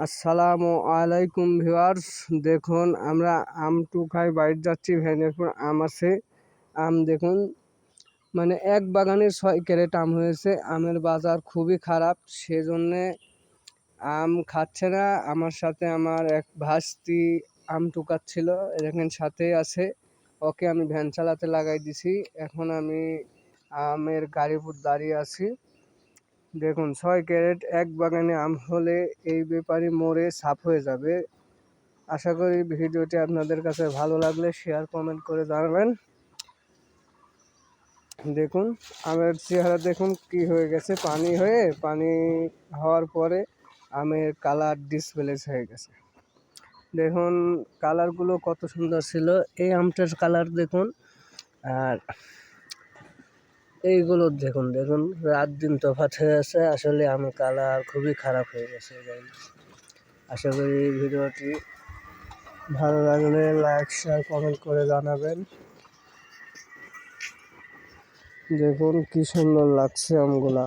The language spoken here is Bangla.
আসসালামু আলাইকুম ভিউয়ার্স, দেখুন আমরা আমটু খাই বাইরে যাচ্ছি। ভ্যানের পর আম আছে। আম দেখুন, মানে এক বাগানে 6 ক্যারেট আম হয়েছে। আমের বাজার খুবই খারাপ, সেজন্যে আম খাচ্ছে না। আমার সাথে আমার এক ভাস্তি আম টুকাচ্ছিল, দেখেন সাথেই আছে। ওকে আমি ভ্যান চালাতে লাগাই দিছি। এখন আমি আমের গাড়ির উপর দাঁড়িয়ে আছি। দেখুন 6 ক্যারেট এক বাগানে আম হলে এই ব্যাপারী মরে সাফ হয়ে যাবে। আশা করি ভিডিওটি আপনাদের কাছে ভালো লাগলে শেয়ার কমেন্ট করে জানাবেন। দেখুন আমের চেহারা দেখুন কি হয়ে গেছে, পানি হওয়ার পরে আমের কালার ডিসপ্লেস হয়ে গেছে। দেখুন কালারগুলো কত সুন্দর ছিল। এই আমটার কালার দেখুন, আর এইগুলো দেখুন দেখুন রাত দিন তফাৎ হয়ে আছে। আসলে আমের কালার খুবই খারাপ হয়ে গেছে। আশা করি ভিডিওটি ভালো লাগলে লাইক শেয়ার কমেন্ট করে জানাবেন। দেখুন কি সুন্দর লাগছে আমগুলা।